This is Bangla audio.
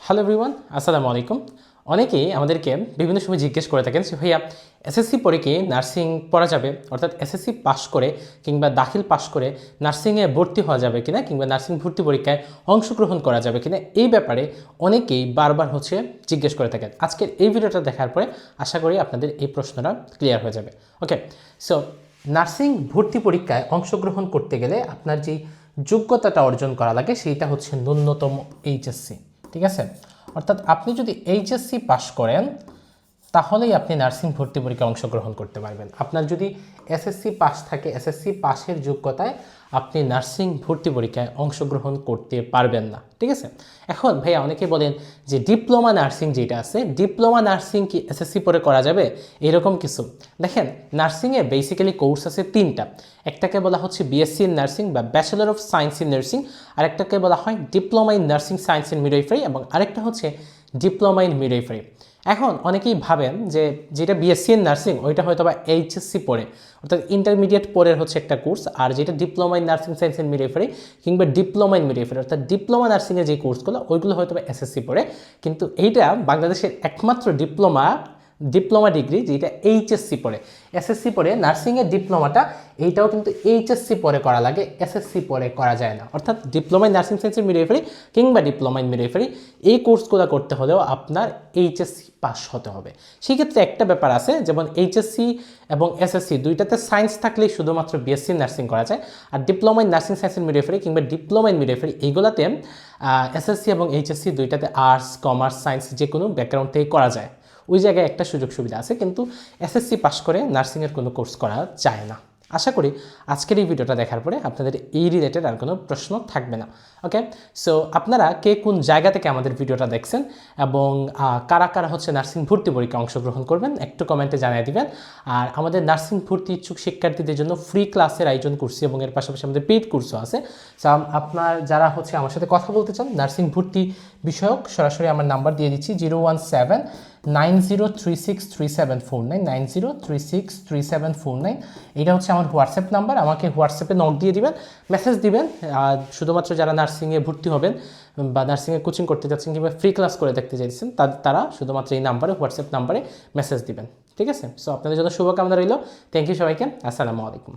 হ্যালো এভরিওয়ান, আসসালামু আলাইকুম। অনেকেই আমাদেরকে বিভিন্ন সময় জিজ্ঞেস করে থাকেন যে ভাইয়া এসএসসি পড়ে কি নার্সিং পড়া যাবে, অর্থাৎ এসএসসি পাস করে কিংবা দাখিল পাস করে নার্সিংয়ে ভর্তি হওয়া যাবে কিনা কিংবা নার্সিং ভর্তি পরীক্ষায় অংশগ্রহণ করা যাবে কিনা, এই ব্যাপারে অনেকেই বারবার জিজ্ঞেস করে থাকেন। আজকের এই ভিডিওটা দেখার পরে আশা করি আপনাদের এই প্রশ্নটা ক্লিয়ার হয়ে যাবে। ওকে, সো নার্সিং ভর্তি পরীক্ষায় অংশগ্রহণ করতে গেলে আপনার যেই যোগ্যতাটা অর্জন করা লাগে সেইটা হচ্ছে ন্যূনতম এইচএসসি। ঠিক আছে, অর্থাৎ আপনি যদি এইচএসসি পাস করেন তাহলেই আপনি নার্সিং ভর্তি পরীক্ষায় অংশগ্রহণ করতে পারবেন। আপনার যদি এসএসসি পাস থাকে, এসএসসি পাসের যোগ্যতায় আপনি নার্সিং ভর্তি পরীক্ষায় অংশগ্রহণ করতে পারবেন না। ঠিক আছে, এখন ভাইয়া অনেকে বলেন যে ডিপ্লোমা নার্সিং যেটা আছে, ডিপ্লোমা নার্সিং কি এসএসসি পরে করা যাবে, এরকম কিছু। দেখেন, নার্সিংয়ে বেসিক্যালি কোর্স আছে তিনটা। একটাকে বলা হচ্ছে বিএসসি ইন নার্সিং বা bachelor of science in nursing, আরেকটাকে বলা হয় diploma in nursing science in midwifery, এবং আরেকটা হচ্ছে ডিপ্লোমা ইন মিডওয়াইফারি। এখন অনেকেই ভাবেন যে যেটা বিএসসি ইন নার্সিং ওইটা হয়তো বা এইচএসসি পড়ে, অর্থাৎ ইন্টারমিডিয়েট পরের হচ্ছে একটা কোর্স, আর যেটা diploma in nursing science in midwifery কিংবা ডিপ্লোমা ইন মিডওয়াইফারি অর্থাৎ ডিপ্লোমা নার্সিংয়ের যে কোর্সগুলো ওইগুলো হয়তো বা এসএসসি পড়ে, কিন্তু এইটা বাংলাদেশের একমাত্র ডিপ্লোমা ডিগ্রি যেটা এইচএসসি পড়ে। এসএসসি পড়ে নার্সিংয়ের ডিপ্লোমাটা এইটাও কিন্তু এইচএসসি পরে করা লাগে, এসএসসি পরে করা যায় না। অর্থাৎ diploma in nursing science in midwifery কিংবা ডিপ্লোমা ইন মিডওয়াইফারি এই কোর্সগুলো করতে হলেও আপনার এইচএসসি পাস হতে হবে। সেক্ষেত্রে একটা ব্যাপার আছে, যেমন এইচএসসি এবং এসএসসি দুইটাতে সায়েন্স থাকলেই শুধুমাত্র বিএসসি নার্সিং করা যায়, আর diploma in nursing science in midwifery কিংবা ডিপ্লোমা ইন মিডওয়াইফারি এইগুলোতে এসএসসি এবং এইচএসসি দুইটাতে আর্টস, কমার্স, সায়েন্স যে কোনো ব্যাকগ্রাউন্ড থেকে করা যায়। ওই জায়গায় একটা সুযোগ সুবিধা আছে, কিন্তু এসএসসি পাস করে নার্সিংয়ের কোনো কোর্স করা যায় না। আশা করি আজকের এই ভিডিওটা দেখার পরে আপনাদের এই রিলেটেড আর কোনো প্রশ্ন থাকবে না। ওকে, সো আপনারা কে কোন জায়গা থেকে আমাদের ভিডিওটা দেখছেন এবং কারা কারা নার্সিং ভর্তি পরীক্ষায় অংশগ্রহণ করবেন একটু কমেন্টে জানিয়ে দিবেন। আর আমাদের নার্সিং ভর্তি ইচ্ছুক শিক্ষার্থীদের জন্য ফ্রি ক্লাসের আয়োজন করছি এবং এর পাশাপাশি আমাদের পেইড কোর্সও আছে। সো আপনার যারা আমার সাথে কথা বলতে চান নার্সিং ভর্তি বিষয়ক, সরাসরি আমার নাম্বার দিয়ে দিচ্ছি 01790363749 90363749। এটা হচ্ছে আমার হোয়াটসঅ্যাপ নাম্বার। আমাকে হোয়াটসঅ্যাপে নক দিয়ে দিবেন, মেসেজ দিবেন। শুধুমাত্র যারা নার্সিংয়ে ভর্তি হবেন বা নার্সিংয়ে কোচিং করতে যাচ্ছেন কিংবা ফ্রি ক্লাস করে দেখতে চাইছেন তারা শুধুমাত্র এই নাম্বারে, হোয়াটসঅ্যাপ নাম্বারে মেসেজ দিবেন। ঠিক আছে, সো আপনাদের জন্য শুভকামনা রইল। থ্যাংক ইউ সবাইকে, আসসালামু আলাইকুম।